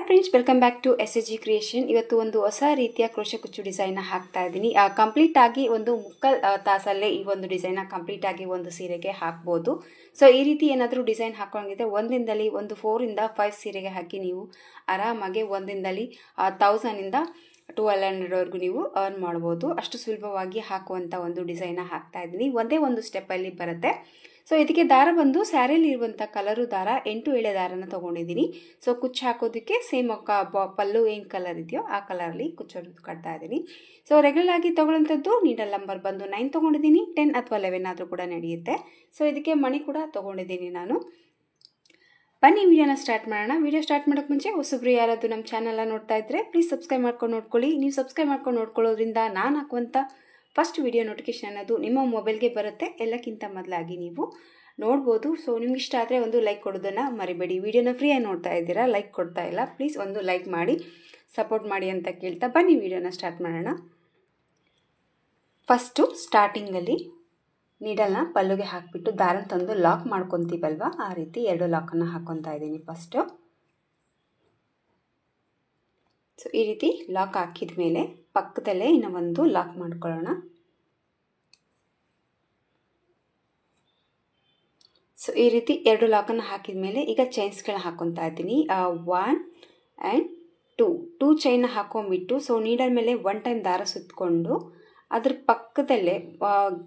Friends, welcome back to SSG creation. ಇವತ್ತು ಒಂದು ಹೊಸ ರೀತಿಯ ಕ್ರೋಶೆ ಕುಚ್ಚು ಡಿಸೈನ್ ಹಾಕ್ತಾ ಇದ್ದೀನಿ. ಕಂಪ್ಲೀಟ್ ಆಗಿ ಒಂದು ಮುಕ್ಕಲ್ ತಾಸಲ್ಲೇ ಈ ಒಂದು ಡಿಸೈನ್ ಕಂಪ್ಲೀಟ್ ಆಗಿ ಒಂದು ಸೀರೆಗೆ ಹಾಕ್ಬೋದು. ಸೊ ಈ ರೀತಿ ಏನಾದರೂ ಡಿಸೈನ್ ಹಾಕೊಂಡಿದ್ರೆ ಒಂದಿನದಲ್ಲಿ ಒಂದು 4 ಇಂದ 5 ಸೀರೆಗೆ ಹಾಕಿ ನೀವು ಆರಾಮಾಗಿ ಒಂದಿನದಲ್ಲಿ 1000 ಇಂದ 1200ವರೆಗೂ ನೀವು ಅರ್ನ್ ಮಾಡ್ಬೋದು. ಅಷ್ಟು ಸುಲಭವಾಗಿ ಹಾಕುವಂಥ ಒಂದು ಡಿಸೈನ್ ಹಾಕ್ತಾ ಇದ್ದೀನಿ. ಒಂದೇ ಒಂದು ಸ್ಟೆಪ್ಪಲ್ಲಿ ಬರುತ್ತೆ. ಸೊ ಇದಕ್ಕೆ ದಾರ ಬಂದು ಸ್ಯಾರಿಯಲ್ಲಿ ಇರುವಂಥ ಕಲರು ದಾರ 8 ಎಳೆ ದಾರನ ತೊಗೊಂಡಿದ್ದೀನಿ. ಸೊ ಕುಚ್ಚು ಹಾಕೋದಕ್ಕೆ ಸೇಮ್ ಪಲ್ಲು ಏನು ಕಲರ್ ಇದೆಯೋ ಆ ಕಲರಲ್ಲಿ ಕುಚ್ಚನ್ನು ಕಟ್ತಾ ಇದ್ದೀನಿ. ಸೊ ರೆಗ್ಯುಲರ್ ಆಗಿ ತೊಗೊಳ್ಳೋಂಥದ್ದು ನೀಡಲ್ ನಂಬರ್ ಬಂದು 9 ತೊಗೊಂಡಿದ್ದೀನಿ. 10 ಅಥವಾ 11 ಆದರೂ ಕೂಡ ನಡೆಯುತ್ತೆ. ಸೊ ಇದಕ್ಕೆ ಮಣಿ ಕೂಡ ತೊಗೊಂಡಿದ್ದೀನಿ ನಾನು. ಬನ್ನಿ ವಿಡಿಯೋನ ಸ್ಟಾರ್ಟ್ ಮಾಡೋಣ. ವಿಡಿಯೋ ಸ್ಟಾರ್ಟ್ ಮಾಡೋಕ್ಕೆ ಮುಂಚೆ ಹೊಸಬ್ರು ಯಾರಾದರೂ ನಮ್ಮ ಚಾನಲ್ನ ನೋಡ್ತಾ ಇದ್ದರೆ ಪ್ಲೀಸ್ ಸಬ್ಸ್ಕ್ರೈಬ್ ಮಾಡ್ಕೊಂಡು ನೋಡ್ಕೊಳ್ಳಿ. ನೀವು ಸಬ್ಸ್ಕ್ರೈಬ್ ಮಾಡ್ಕೊಂಡು ನೋಡ್ಕೊಳ್ಳೋದ್ರಿಂದ ನಾನು ಹಾಕುವಂಥ ಫಸ್ಟ್ ವಿಡಿಯೋ ನೋಟಿಫಿಕೇಶನ್ ಅನ್ನೋದು ನಿಮ್ಮ ಮೊಬೈಲ್ಗೆ ಬರುತ್ತೆ. ಎಲ್ಲಕ್ಕಿಂತ ಮೊದಲಾಗಿ ನೀವು ನೋಡ್ಬೋದು. ಸೊ ನಿಮ್ಗೆ ಇಷ್ಟ ಆದರೆ ಒಂದು ಲೈಕ್ ಕೊಡೋದನ್ನು ಮರಿಬೇಡಿ. ವಿಡಿಯೋನ ಫ್ರೀಯಾಗಿ ನೋಡ್ತಾ ಇದ್ದೀರಾ, ಲೈಕ್ ಕೊಡ್ತಾ ಇಲ್ಲ, ಪ್ಲೀಸ್ ಒಂದು ಲೈಕ್ ಮಾಡಿ ಸಪೋರ್ಟ್ ಮಾಡಿ ಅಂತ ಕೇಳ್ತಾ ಬನ್ನಿ ವಿಡಿಯೋನ ಸ್ಟಾರ್ಟ್ ಮಾಡೋಣ. ಫಸ್ಟು ಸ್ಟಾರ್ಟಿಂಗಲ್ಲಿ ನೀಡಲ್ನ ಪಲ್ಲುಗೆ ಹಾಕಿಬಿಟ್ಟು ದಾರನ ತಂದು ಲಾಕ್ ಮಾಡ್ಕೊತೀವಲ್ವ, ಆ ರೀತಿ 2 ಲಾಕನ್ನು ಹಾಕ್ಕೊತಾ ಇದ್ದೀನಿ ಫಸ್ಟು. ಸೊ ಈ ರೀತಿ ಲಾಕ್ ಹಾಕಿದ ಮೇಲೆ ಪಕ್ಕದಲ್ಲೇ ಇನ್ನೂ ಒಂದು ಲಾಕ್ ಮಾಡ್ಕೊಳ್ಳೋಣ. ಸೊ ಈ ರೀತಿ 2 ಲಾಕನ್ನು ಹಾಕಿದ ಮೇಲೆ ಈಗ ಚೈನ್ಸ್ಗಳನ್ನ ಹಾಕ್ಕೊತಾ ಇದ್ದೀನಿ. 1 ಆ್ಯಂಡ್ 2 ಚೈನ್ನ ಹಾಕೊಂಡ್ಬಿಟ್ಟು ಸೊ ನೀಡಲ್ ಮೇಲೆ 1 ಟೈಮ್ ದಾರ ಸುತ್ತಕೊಂಡು ಅದ್ರ ಪಕ್ಕದಲ್ಲೇ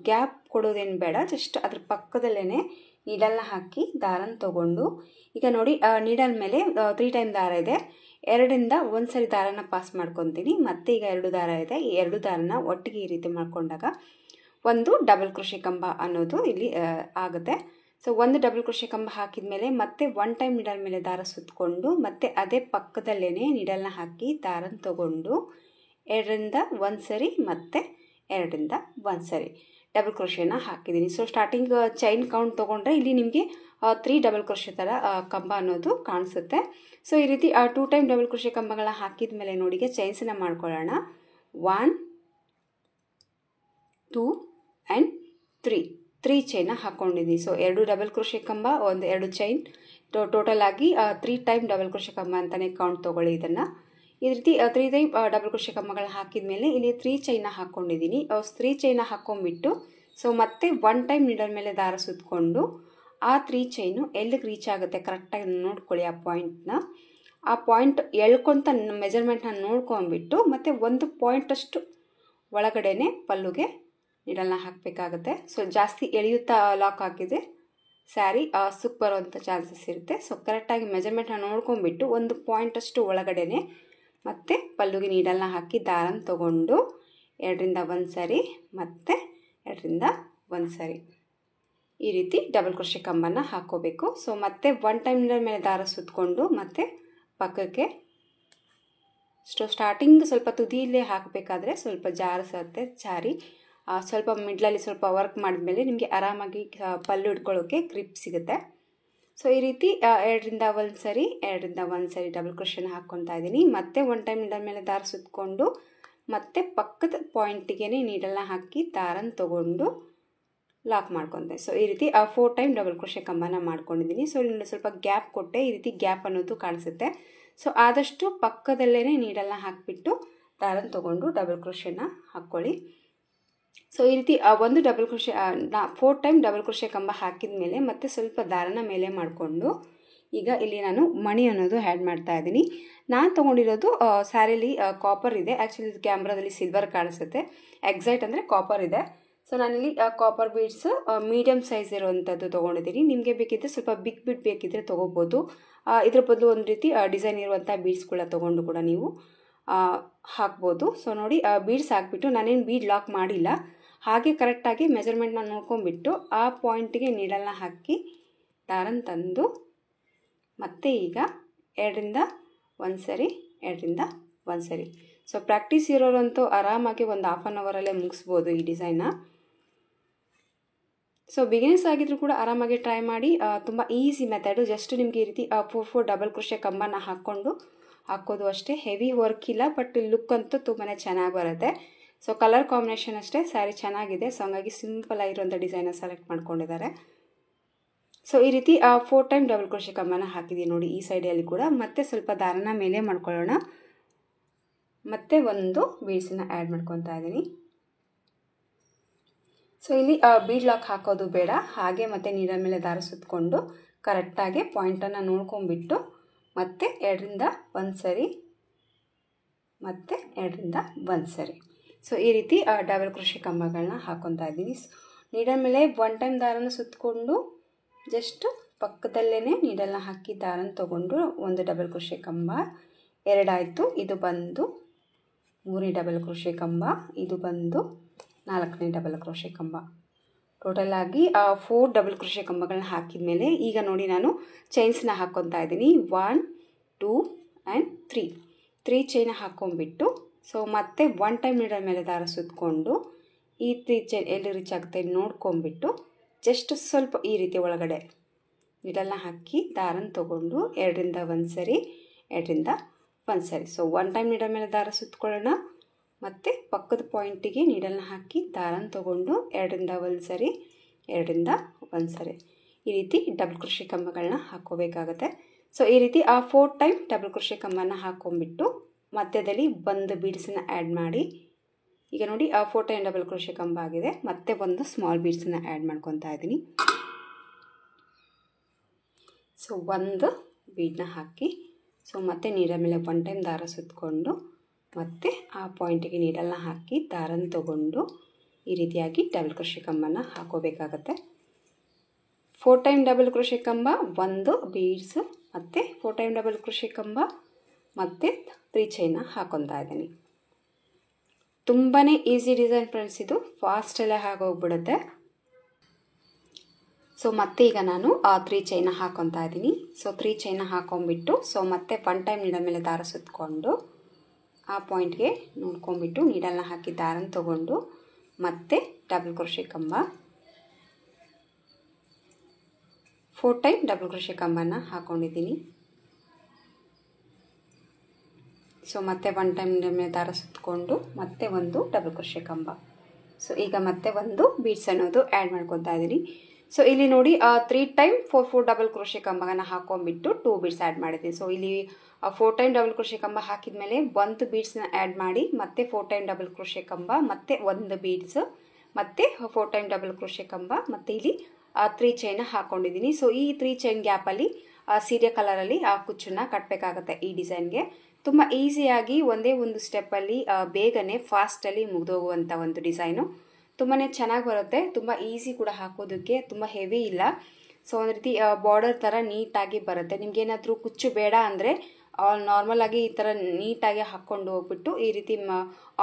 ಗ್ಯಾಪ್ ಕೊಡೋದೇನು ಬೇಡ, ಜಸ್ಟ್ ಅದ್ರ ಪಕ್ಕದಲ್ಲೇ ನೀಡಲ್ನ ಹಾಕಿ ದಾರನ ತೊಗೊಂಡು ಈಗ ನೋಡಿ ನೀಡಲ್ ಮೇಲೆ 3 ಟೈಮ್ ದಾರ ಇದೆ, 2ರಿಂದ 1 ಸರಿ ದಾರನ ಪಾಸ್ ಮಾಡ್ಕೊತೀನಿ. ಮತ್ತೆ ಈಗ 2 ದಾರ ಇದೆ, ಈ 2 ದಾರನ ಒಟ್ಟಿಗೆ ಈ ರೀತಿ ಮಾಡ್ಕೊಂಡಾಗ ಒಂದು ಡಬಲ್ ಕ್ರೋಶೆ ಕಂಬ ಅನ್ನೋದು ಇಲ್ಲಿ ಆಗುತ್ತೆ. ಸೊ ಒಂದು ಡಬಲ್ ಕ್ರೋಶೆ ಕಂಬ ಹಾಕಿದ ಮೇಲೆ ಮತ್ತೆ 1 ಟೈಮ್ ನೀಡಲ್ ಮೇಲೆ ದಾರ ಸುತ್ತಕೊಂಡು ಮತ್ತೆ ಅದೇ ಪಕ್ಕದಲ್ಲೇ ನೀಡಲ್ನ ಹಾಕಿ ದಾರನ ತೊಗೊಂಡು 2ರಿಂದ 1 ಸರಿ ಮತ್ತೆ 2ರಿಂದ 1 ಸರಿ ಡಬಲ್ ಕ್ರೋಶೆನ ಹಾಕಿದ್ದೀನಿ. ಸೊ ಸ್ಟಾರ್ಟಿಂಗ್ ಚೈನ್ ಕೌಂಟ್ ತೊಗೊಂಡ್ರೆ ಇಲ್ಲಿ ನಿಮಗೆ 3 ಡಬಲ್ ಕ್ರೋಶೆ ಥರ ಕಂಬ ಅನ್ನೋದು ಕಾಣಿಸುತ್ತೆ. ಸೊ ಈ ರೀತಿ 2 ಟೈಮ್ ಡಬಲ್ ಕ್ರೋಶೆ ಕಂಬಗಳನ್ನ ಹಾಕಿದ ಮೇಲೆ ನೋಡಿಗೆ ಚೈನ್ಸನ್ನ ಮಾಡ್ಕೊಳ್ಳೋಣ. 1 2 ಆ್ಯಂಡ್ 3 ಚೈನ ಹಾಕ್ಕೊಂಡಿದ್ದೀನಿ. ಸೊ 2 ಡಬಲ್ ಕ್ರೋಶೆ ಕಂಬ, 2 ಚೈನ್, ಟೋಟಲ್ ಆಗಿ 3 ಟೈಮ್ ಡಬಲ್ ಕ್ರೋಶೆ ಕಂಬ ಅಂತಲೇ ಕೌಂಟ್ ತೊಗೊಳ್ಳಿ. ಇದನ್ನು ಈ ರೀತಿ 3 ಟೈಮ್ ಡಬಲ್ ಕ್ರೋಶೆ ಕಂಬಗಳನ್ನ ಹಾಕಿದ ಮೇಲೆ ಇಲ್ಲಿ 3 ಚೈನ ಹಾಕ್ಕೊಂಡಿದ್ದೀನಿ. 3 ಚೈನ ಹಾಕ್ಕೊಂಡ್ಬಿಟ್ಟು ಸೊ ಮತ್ತೆ 1 ಟೈಮ್ ನೀಡಲ್ ಮೇಲೆ ದಾರ ಸುತ್ತಕೊಂಡು ಆ 3 ಚೈನು ಎಲ್ಲಿಗೆ ರೀಚ್ ಆಗುತ್ತೆ ಕರೆಕ್ಟಾಗಿ ನೋಡ್ಕೊಳ್ಳಿ. ಆ ಪಾಯಿಂಟ್ನ ಎಳ್ಕೊಂತ ಮೆಜರ್ಮೆಂಟ್ನ ನೋಡ್ಕೊಂಡ್ಬಿಟ್ಟು ಮತ್ತೆ 1 ಪಾಯಿಂಟಷ್ಟು ಒಳಗಡೆನೆ ಪಲ್ಲುಗೆ ನೀಡಲ್ನ ಹಾಕಬೇಕಾಗುತ್ತೆ. ಸೊ ಜಾಸ್ತಿ ಎಳೆಯುತ್ತಾ ಲಾಕ್ ಹಾಕಿದರೆ ಸ್ಯಾರಿ ಸುಕ್ ಬರೋವಂಥ ಚಾನ್ಸಸ್ ಇರುತ್ತೆ. ಸೊ ಕರೆಕ್ಟಾಗಿ ಮೆಜರ್ಮೆಂಟ್ನ ನೋಡ್ಕೊಂಡ್ಬಿಟ್ಟು 1 ಪಾಯಿಂಟಷ್ಟು ಒಳಗಡೆನೆ ಮತ್ತು ಪಲ್ಲುಗೆ ನೀಡಲ್ನ ಹಾಕಿ ದಾರನ ತೊಗೊಂಡು 2ರಿಂದ 1 ಸರಿ ಮತ್ತು 2ರಿಂದ 1 ಸರಿ ಈ ರೀತಿ ಡಬಲ್ ಕ್ರೋಶೆ ಕಂಬನ ಹಾಕ್ಕೋಬೇಕು. ಸೊ ಮತ್ತೆ 1 ಟೈಮ್ ನೀಡಲ್ ಮೇಲೆ ದಾರ ಸುತ್ತಕೊಂಡು ಮತ್ತೆ ಪಕ್ಕಕ್ಕೆ ಸ್ಟಾರ್ಟಿಂಗ್ ಸ್ವಲ್ಪ ತುದಿಯಲ್ಲೇ ಹಾಕಬೇಕಾದ್ರೆ ಸ್ವಲ್ಪ ಜಾರಿಸುತ್ತೆ ಜಾರಿ, ಸ್ವಲ್ಪ ಮಿಡ್ಲಲ್ಲಿ ಸ್ವಲ್ಪ ವರ್ಕ್ ಮಾಡಿದ್ಮೇಲೆ ನಿಮಗೆ ಆರಾಮಾಗಿ ಪಲ್ಲು ಇಟ್ಕೊಳ್ಳೋಕ್ಕೆ ಗ್ರಿಪ್ ಸಿಗುತ್ತೆ. ಸೊ ಈ ರೀತಿ 2ರಿಂದ 1 ಸರಿ 2ರಿಂದ 1 ಸರಿ ಡಬಲ್ ಕ್ರೋಶೆನ ಹಾಕ್ಕೊತಾ ಇದ್ದೀನಿ. ಮತ್ತೆ 1 ಟೈಮ್ ನೀಡಲ್ ಮೇಲೆ ದಾರ ಸುತ್ತಕೊಂಡು ಮತ್ತೆ ಪಕ್ಕದ ಪಾಯಿಂಟಿಗೆ ನೀಡಲ್ನ ಹಾಕಿ ದಾರನ ತೊಗೊಂಡು ಲಾಕ್ ಮಾಡ್ಕೊತೆ. ಸೊ ಈ ರೀತಿ 4 ಟೈಮ್ ಡಬಲ್ ಕ್ರೋಶೆ ಕಂಬನ ಮಾಡ್ಕೊಂಡಿದ್ದೀನಿ. ಸೊ ಇಲ್ಲಿ ಸ್ವಲ್ಪ ಗ್ಯಾಪ್ ಕೊಟ್ಟೆ, ಈ ರೀತಿ ಗ್ಯಾಪ್ ಅನ್ನೋದು ಕಾಣಿಸುತ್ತೆ. ಸೊ ಆದಷ್ಟು ಪಕ್ಕದಲ್ಲೇ ನೀಡಲ್ನ ಹಾಕಿಬಿಟ್ಟು ದಾರನ ತೊಗೊಂಡು ಡಬಲ್ ಕ್ರೋಶೆನ ಹಾಕ್ಕೊಳ್ಳಿ. ಸೊ ಈ ರೀತಿ ಒಂದು double crochet 4 time double crochet ಕಂಬ ಹಾಕಿದ ಮೇಲೆ ಮತ್ತೆ ಸ್ವಲ್ಪ ದಾರನ ಮೇಲೆ ಮಾಡಿಕೊಂಡು ಈಗ ಇಲ್ಲಿ ನಾನು ಮಣಿ ಅನ್ನೋದು ಆ್ಯಡ್ ಮಾಡ್ತಾ ಇದ್ದೀನಿ. ನಾನು ತೊಗೊಂಡಿರೋದು ಸ್ಯಾರಿಲಿ ಕಾಪರ್ ಇದೆ, ಆ್ಯಕ್ಚುಲಿ ಇದು ಕ್ಯಾಮ್ರಾದಲ್ಲಿ ಸಿಲ್ವರ್ ಕಾಣಿಸುತ್ತೆ, ಎಕ್ಸಾಕ್ಟ್ ಅಂದರೆ ಕಾಪರ್ ಇದೆ. ಸೊ ನಾನಿಲ್ಲಿ ಕಾಪರ್ ಬೀಡ್ಸು ಮೀಡಿಯಮ್ ಸೈಜ್ ಇರುವಂಥದ್ದು ತೊಗೊಂಡಿದ್ದೀನಿ. ನಿಮಗೆ ಬೇಕಿದ್ದರೆ ಸ್ವಲ್ಪ ಬಿಗ್ ಬೀಡ್ ಬೇಕಿದ್ದರೆ ತೊಗೋಬೋದು. ಇದ್ರ ಬದಲು ಒಂದು ರೀತಿ ಡಿಸೈನ್ ಇರುವಂಥ ಬೀಡ್ಸ್ಗಳ ತೊಗೊಂಡು ಕೂಡ ನೀವು ಹಾಕ್ಬೋದು. ಸೊ ನೋಡಿ ಬೀಡ್ಸ್ ಹಾಕ್ಬಿಟ್ಟು ನಾನೇನು ಬೀಡ್ ಲಾಕ್ ಮಾಡಿಲ್ಲ, ಹಾಗೆ ಕರೆಕ್ಟಾಗಿ ಮೆಜರ್ಮೆಂಟ್ನ ನೋಡ್ಕೊಂಡ್ಬಿಟ್ಟು ಆ ಪಾಯಿಂಟಿಗೆ ನೀಡಲ್ನ ಹಾಕಿ ದಾರನ ತಂದು ಮತ್ತೆ ಈಗ 2ರಿಂದ 1 ಸರಿ 2ರಿಂದ 1 ಸರಿ. ಸೊ ಪ್ರಾಕ್ಟೀಸ್ ಇರೋರಂತೂ ಆರಾಮಾಗಿ ಒಂದು ಹಾಫ್ ಆನ್ ಅವರಲ್ಲೇ ಮುಗಿಸ್ಬೋದು ಈ ಡಿಸೈನ್ನ. ಸೊ ಬಿಗಿನರ್ಸ್ ಆಗಿದ್ರು ಕೂಡ ಆರಾಮಾಗಿ ಟ್ರೈ ಮಾಡಿ, ತುಂಬ ಈಸಿ ಮೆಥಡು. ಜಸ್ಟ್ ನಿಮಗೆ ಈ ರೀತಿ 4 ಡಬಲ್ ಕ್ರೋಶೆ ಕಂಬನ ಹಾಕೋದು ಅಷ್ಟೇ, ಹೆವಿ ವರ್ಕ್ ಇಲ್ಲ, ಬಟ್ ಲುಕ್ ಅಂತೂ ತುಂಬಾ ಚೆನ್ನಾಗಿ ಬರುತ್ತೆ. ಸೊ ಕಲರ್ ಕಾಂಬಿನೇಷನ್ ಅಷ್ಟೇ ಸ್ಯಾರಿ ಚೆನ್ನಾಗಿದೆ. ಸೊ ಹಂಗಾಗಿ ಸಿಂಪಲ್ ಆಗಿರುವಂಥ ಡಿಸೈನ ಸೆಲೆಕ್ಟ್ ಮಾಡ್ಕೊಂಡಿದ್ದಾರೆ. ಸೊ ಈ ರೀತಿ 4 ಟೈಮ್ ಡಬಲ್ ಕ್ರೋಶೆ ಕಂಬನ ಹಾಕಿದ್ದೀನಿ ನೋಡಿ ಈ ಸೈಡಲ್ಲಿ ಕೂಡ. ಮತ್ತೆ ಸ್ವಲ್ಪ ದಾರನ ಮೇಲೆ ಮಾಡ್ಕೊಳ್ಳೋಣ. ಮತ್ತೆ ಒಂದು ಬೀಡ್ಸನ್ನ ಆ್ಯಡ್ ಮಾಡ್ಕೊತಾ ಇದ್ದೀನಿ. ಸೊ ಇಲ್ಲಿ ಬೀಡ್ ಲಾಕ್ ಹಾಕೋದು ಬೇಡ, ಹಾಗೆ ಮತ್ತೆ ನೀಡಲ್ ಮೇಲೆ ದಾರ ಸುತ್ತಕೊಂಡು ಕರೆಕ್ಟಾಗಿ ಪಾಯಿಂಟನ್ನು ನೋಡ್ಕೊಂಡ್ಬಿಟ್ಟು ಮತ್ತೆ 2ರಿಂದ 1 ಸರಿ ಮತ್ತು 2ರಿಂದ 1 ಸರಿ. ಸೊ ಈ ರೀತಿ ಡಬಲ್ ಕ್ರೋಶೆ ಕಂಬಗಳನ್ನ ಹಾಕ್ಕೊತಾ ಇದ್ದೀನಿ. ನೀಡಲ್ ಮೇಲೆ 1 ಟೈಮ್ ದಾರನ ಸುತ್ತಕೊಂಡು ಜಸ್ಟ್ ಪಕ್ಕದಲ್ಲೇ ನೀಡಲ್ನ ಹಾಕಿ ದಾರನ ತೊಗೊಂಡು ಒಂದು ಡಬಲ್ ಕ್ರೋಶೆ ಕಂಬ, 2 ಆಯಿತು. ಇದು ಬಂದು 3ನೇ ಡಬಲ್ ಕ್ರೋಶೆ ಕಂಬ, ಇದು ಬಂದು 4ನೇ ಡಬಲ್ ಕ್ರೋಶೆ ಕಂಬ. ಟೋಟಲ್ ಆಗಿ 4 ಡಬಲ್ ಕ್ರೋಶೆ ಕಂಬಗಳನ್ನ ಹಾಕಿದ ಮೇಲೆ ಈಗ ನೋಡಿ ನಾನು ಚೈನ್ಸ್ನ ಹಾಕ್ಕೊತಾ ಇದ್ದೀನಿ. 1 2 ಆ್ಯಂಡ್ 3 ಚೈನ ಹಾಕ್ಕೊಂಡ್ಬಿಟ್ಟು ಸೊ ಮತ್ತೆ 1 ಟೈಮ್ ನೀಡಲ್ ಮೇಲೆ ದಾರ ಸುತ್ತಕೊಂಡು ಈ 3 ಚೈನ್ ಎಲ್ಲಿ ರೀಚ್ ಆಗುತ್ತೆ ನೋಡ್ಕೊಂಬಿಟ್ಟು ಜಸ್ಟ್ ಸ್ವಲ್ಪ ಈ ರೀತಿ ಒಳಗಡೆ ನೀಡಲ್ನ ಹಾಕಿ ದಾರನ ತೊಗೊಂಡು 2ರಿಂದ 1 ಸರಿ 2ರಿಂದ 1 ಸರಿ. ಸೊ 1 ಟೈಮ್ ನೀಡಲ್ ಮೇಲೆ ದಾರ ಸುತ್ತಕೊಳ್ಳೋಣ, ಮತ್ತು ಪಕ್ಕದ ಪಾಯಿಂಟಿಗೆ ನೀಡಲ್ನ ಹಾಕಿ ದಾರನ ತೊಗೊಂಡು 2ರಿಂದ 1 ಸರಿ 2ರಿಂದ 1 ಸರಿ ಈ ರೀತಿ ಡಬಲ್ ಕ್ರೋಶೆ ಕಂಬಗಳನ್ನ ಹಾಕ್ಕೋಬೇಕಾಗತ್ತೆ. ಸೊ ಈ ರೀತಿ 4 ಟೈಮ್ ಡಬಲ್ ಕ್ರೋಶೆ ಕಂಬನ ಹಾಕ್ಕೊಂಡ್ಬಿಟ್ಟು ಮಧ್ಯದಲ್ಲಿ ಒಂದು ಬೀಡ್ಸನ್ನ ಆ್ಯಡ್ ಮಾಡಿ. ಈಗ ನೋಡಿ 4 ಟೈಮ್ ಡಬಲ್ ಕ್ರೋಶೆ ಕಂಬ ಆಗಿದೆ. ಮತ್ತೆ ಒಂದು ಸ್ಮಾಲ್ ಬೀಡ್ಸನ್ನ ಆ್ಯಡ್ ಮಾಡ್ಕೊತಾ ಇದ್ದೀನಿ. ಸೊ ಒಂದು ಬೀಡನ್ನ ಹಾಕಿ ಸೊ ಮತ್ತೆ ನೀಡಲ್ ಮೇಲೆ 1 ಟೈಮ್ ದಾರ ಸುತ್ತಕೊಂಡು ಮತ್ತು ಆ ಪಾಯಿಂಟಿಗೆ ನೀಡಲ್ನ ಹಾಕಿ ದಾರನ ತೊಗೊಂಡು ಈ ರೀತಿಯಾಗಿ ಡಬಲ್ ಕ್ರೋಶೆ ಕಂಬನ ಹಾಕೋಬೇಕಾಗತ್ತೆ. 4 ಟೈಮ್ ಡಬಲ್ ಕ್ರೋಶೆ ಕಂಬ, ಒಂದು ಬೀಡ್ಸ್ ಮತ್ತು 4 ಟೈಮ್ ಡಬಲ್ ಕ್ರೋಶೆ ಕಂಬ ಮತ್ತು 3 ಚೈನ ಹಾಕ್ಕೊತಾ ಇದ್ದೀನಿ. ತುಂಬಾ ಈಸಿ ಡಿಸೈನ್ ಫ್ರೆಂಡ್ಸ್, ಇದು ಫಾಸ್ಟಲ್ಲೇ ಆಗೋಗ್ಬಿಡುತ್ತೆ. ಸೊ ಮತ್ತೆ ಈಗ ನಾನು 3 ಚೈನ ಹಾಕ್ಕೊತಾ ಇದ್ದೀನಿ. ಸೊ 3 ಚೈನ ಹಾಕ್ಕೊಂಬಿಟ್ಟು ಸೊ ಮತ್ತೆ 1 ಟೈಮ್ ನೀಡಲ್ ಮೇಲೆ ದಾರ ಸುತ್ತಕೊಂಡು ಆ ಪಾಯಿಂಟ್ಗೆ ನೋಡ್ಕೊಂಬಿಟ್ಟು ನೀಡಲ್ನ ಹಾಕಿ ದಾರನ ತೊಗೊಂಡು ಮತ್ತೆ ಡಬಲ್ ಕ್ರೋಶೆ ಕಂಬ, 4 ಟೈಮ್ ಡಬಲ್ ಕ್ರೋಶೆ ಕಂಬನ ಹಾಕ್ಕೊಂಡಿದ್ದೀನಿ. ಸೊ ಮತ್ತೆ 1 ಟೈಮ್ ನೀಡಲ್ ಮೇಲೆ ದಾರ ಸುತ್ತಕೊಂಡು ಮತ್ತೆ ಒಂದು ಡಬಲ್ ಕ್ರೋಶೆ ಕಂಬ. ಸೊ ಈಗ ಮತ್ತೆ ಒಂದು ಬೀಡ್ಸ್ ಅನ್ನೋದು ಆ್ಯಡ್ ಮಾಡ್ಕೊತಾ ಇದ್ದೀನಿ. ಸೊ ಇಲ್ಲಿ ನೋಡಿ 3 ಟೈಮ್ 4 ಡಬಲ್ ಕ್ರೋಶೆ ಕಂಬನ ಹಾಕ್ಕೊಂಡ್ಬಿಟ್ಟು 2 ಬೀಡ್ಸ್ ಆ್ಯಡ್ ಮಾಡಿದ್ದೀನಿ. ಸೊ ಇಲ್ಲಿ 4 ಟೈಮ್ ಡಬಲ್ ಕ್ರೋಶೆ ಕಂಬ ಹಾಕಿದ ಮೇಲೆ ಒಂದು ಬೀಡ್ಸ್ನ ಆ್ಯಡ್ ಮಾಡಿ ಮತ್ತೆ 4 ಟೈಮ್ ಡಬಲ್ ಕ್ರೋಶೆ ಕಂಬ ಮತ್ತೆ ಒಂದು ಬೀಡ್ಸ್ ಮತ್ತೆ 4 ಟೈಮ್ ಡಬಲ್ ಕ್ರೋಶೆ ಕಂಬ ಮತ್ತು ಇಲ್ಲಿ 3 ಚೈನ ಹಾಕ್ಕೊಂಡಿದ್ದೀನಿ. ಸೊ ಈ 3 ಚೈನ್ ಗ್ಯಾಪಲ್ಲಿ ಸೀರೆ ಕಲರಲ್ಲಿ ಕುಚ್ಚನ್ನು ಕಟ್ಟಬೇಕಾಗತ್ತೆ. ಈ ಡಿಸೈನ್ಗೆ ತುಂಬ ಈಸಿಯಾಗಿ ಒಂದೇ ಒಂದು ಸ್ಟೆಪ್ಪಲ್ಲಿ ಬೇಗನೆ ಫಾಸ್ಟಲ್ಲಿ ಮುಗಿದೋಗುವಂಥ ಒಂದು ಡಿಸೈನು. ತುಂಬಾ ಚೆನ್ನಾಗಿ ಬರುತ್ತೆ, ತುಂಬ ಈಸಿ ಕೂಡ ಹಾಕೋದಕ್ಕೆ, ತುಂಬ ಹೆವಿ ಇಲ್ಲ. ಸೊ ಒಂದು ರೀತಿ ಬಾರ್ಡರ್ ಥರ ನೀಟಾಗಿ ಬರುತ್ತೆ. ನಿಮಗೇನಾದರೂ ಕುಚ್ಚು ಬೇಡ ಅಂದರೆ ನಾರ್ಮಲಾಗಿ ಈ ಥರ ನೀಟಾಗಿ ಹಾಕ್ಕೊಂಡು ಹೋಗ್ಬಿಟ್ಟು ಈ ರೀತಿ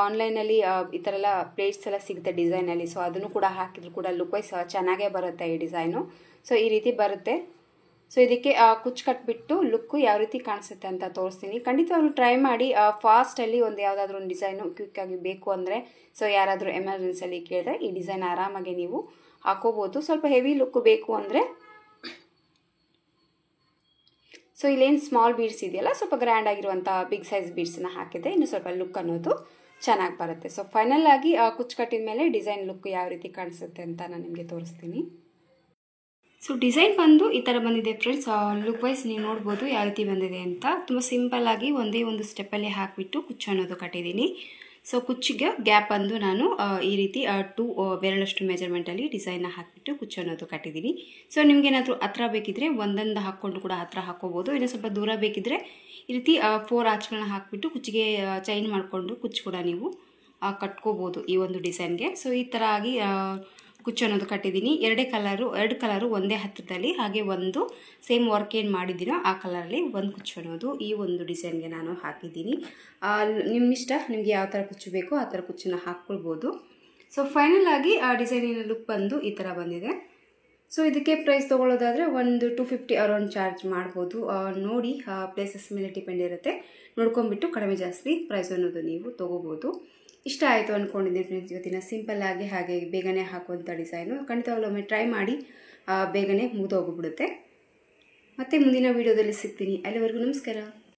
ಆನ್ಲೈನಲ್ಲಿ ಈ ಥರ ಎಲ್ಲ ಪ್ಲೇಟ್ಸ್ ಎಲ್ಲ ಸಿಗುತ್ತೆ ಡಿಸೈನಲ್ಲಿ. ಸೊ ಅದನ್ನು ಕೂಡ ಹಾಕಿದ್ರು ಕೂಡ ಲುಕ್ ವೈಸ್ ಚೆನ್ನಾಗೇ ಬರುತ್ತೆ ಈ ಡಿಸೈನು. ಸೊ ಈ ರೀತಿ ಬರುತ್ತೆ. ಸೊ ಇದಕ್ಕೆ ಕುಚ್ಚು ಕಟ್ಬಿಟ್ಟು ಲುಕ್ಕು ಯಾವ ರೀತಿ ಕಾಣಿಸುತ್ತೆ ಅಂತ ತೋರಿಸ್ತೀನಿ. ಖಂಡಿತವಾಗ್ಲೂ ಟ್ರೈ ಮಾಡಿ. ಫಾಸ್ಟಲ್ಲಿ ಒಂದು ಯಾವುದಾದ್ರೂ ಒಂದು ಡಿಸೈನು ಕ್ವಿಕ್ಕಾಗಿ ಬೇಕು ಅಂದರೆ ಸೊ ಯಾರಾದರೂ ಎಮರ್ಜೆನ್ಸಿಯಲ್ಲಿ ಕೇಳಿದ್ರೆ ಈ ಡಿಸೈನ್ ಆರಾಮಾಗಿ ನೀವು ಹಾಕೋಬೋದು. ಸ್ವಲ್ಪ ಹೆವಿ ಲುಕ್ ಬೇಕು ಅಂದರೆ ಸೊ ಇಲ್ಲೇನು ಸ್ಮಾಲ್ ಬೀಡ್ಸ್ ಇದೆಯಲ್ಲ, ಸ್ವಲ್ಪ ಗ್ರ್ಯಾಂಡ್ ಆಗಿರುವಂಥ ಬಿಗ್ ಸೈಜ್ ಬೀಡ್ಸನ್ನ ಹಾಕಿದ್ರೆ ಇನ್ನು ಸ್ವಲ್ಪ ಲುಕ್ ಅನ್ನೋದು ಚೆನ್ನಾಗಿ ಬರುತ್ತೆ. ಸೊ ಫೈನಲ್ ಆಗಿ ಕುಚ್ಚು ಕಟ್ಟಿದ ಮೇಲೆ ಡಿಸೈನ್ ಲುಕ್ ಯಾವ ರೀತಿ ಕಾಣಿಸುತ್ತೆ ಅಂತ ನಾನು ನಿಮಗೆ ತೋರಿಸ್ತೀನಿ. ಸೊ ಡಿಸೈನ್ ಬಂದು ಈ ಥರ ಬಂದಿದೆ ಫ್ರೆಂಡ್ಸ್. ಲುಕ್ ವೈಸ್ ನೀವು ನೋಡ್ಬೋದು ಯಾವ ರೀತಿ ಬಂದಿದೆ ಅಂತ. ತುಂಬ ಸಿಂಪಲ್ಲಾಗಿ ಒಂದೇ ಒಂದು ಸ್ಟೆಪ್ಪಲ್ಲಿ ಹಾಕಿಬಿಟ್ಟು ಕುಚ್ಚು ಅನ್ನೋದು ಕಟ್ಟಿದ್ದೀನಿ. ಸೊ ಕುಚ್ಚಿಗೆ ಗ್ಯಾಪ್ ಬಂದು ನಾನು ಈ ರೀತಿ 2 ಬೆರಳಷ್ಟು ಮೆಜರ್ಮೆಂಟಲ್ಲಿ ಡಿಸೈನ್ನ ಹಾಕಿಬಿಟ್ಟು ಕುಚ್ಚು ಅನ್ನೋದು ಕಟ್ಟಿದ್ದೀನಿ. ಸೊ ನಿಮಗೇನಾದರೂ ಹತ್ರ ಬೇಕಿದ್ದರೆ ಒಂದೊಂದು ಹಾಕ್ಕೊಂಡು ಕೂಡ ಹತ್ರ ಹಾಕ್ಕೋಬೋದು. ಇನ್ನೂ ಸ್ವಲ್ಪ ದೂರ ಬೇಕಿದ್ದರೆ ಈ ರೀತಿ 4 ಆರ್ಚ್ಗಳನ್ನ ಹಾಕಿಬಿಟ್ಟು ಕುಚ್ಚಿಗೆ ಚೈನ್ ಮಾಡಿಕೊಂಡು ಕುಚ್ಚು ಕೂಡ ನೀವು ಕಟ್ಕೋಬೋದು ಈ ಒಂದು ಡಿಸೈನ್ಗೆ. ಸೊ ಈ ಥರ ಆಗಿ ಕುಚ್ಚು ಅನ್ನೋದು ಕಟ್ಟಿದ್ದೀನಿ. 2 ಕಲರು ಒಂದೇ ಹತ್ತಿರದಲ್ಲಿ, ಹಾಗೆ ಒಂದು ಸೇಮ್ ವರ್ಕ್ ಏನು ಮಾಡಿದ್ದೀನೋ ಆ ಕಲರಲ್ಲಿ ಒಂದು ಕುಚ್ಚು ಅನ್ನೋದು ಈ ಒಂದು ಡಿಸೈನ್ಗೆ ನಾನು ಹಾಕಿದ್ದೀನಿ. ನಿಮ್ಮಿಷ್ಟ, ನಿಮಗೆ ಯಾವ ಥರ ಕುಚ್ಚು ಬೇಕೋ ಆ ಥರ ಕುಚ್ಚನ್ನ ಹಾಕ್ಕೊಳ್ಬೋದು. ಸೊ ಫೈನಲ್ ಆಗಿ ಆ ಡಿಸೈನಿನ ಲುಕ್ ಬಂದು ಈ ಥರ ಬಂದಿದೆ. ಸೊ ಇದಕ್ಕೆ ಪ್ರೈಸ್ ತೊಗೊಳ್ಳೋದಾದರೆ ಒಂದು 250 ಅರೌಂಡ್ ಚಾರ್ಜ್ ಮಾಡ್ಬೋದು. ನೋಡಿ ಪ್ಲೇಸಸ್ ಮೇಲೆ ಡಿಪೆಂಡ್ ಇರುತ್ತೆ, ನೋಡ್ಕೊಂಬಿಟ್ಟು ಕಡಿಮೆ ಜಾಸ್ತಿ ಪ್ರೈಸ್ ಅನ್ನೋದು ನೀವು ತೊಗೋಬೋದು. ಇಷ್ಟ ಆಯಿತು ಅಂದ್ಕೊಂಡಿದ್ದೀನಿ ಫ್ರೆಂಡ್ಸ್ ಇವತ್ತಿನ ಸಿಂಪಲ್ಲಾಗಿ ಹಾಗೆ ಬೇಗನೆ ಹಾಕುವಂಥ ಡಿಸೈನು. ಖಂಡಿತವಾಗ್ಲೂ ಒಮ್ಮೆ ಟ್ರೈ ಮಾಡಿ, ಬೇಗನೆ ಮುಗಿದೋಗ್ಬಿಡುತ್ತೆ. ಮತ್ತು ಮುಂದಿನ ವೀಡಿಯೋದಲ್ಲಿ ಸಿಗ್ತೀನಿ. ಅಲ್ಲಿವರೆಗೂ ನಮಸ್ಕಾರ.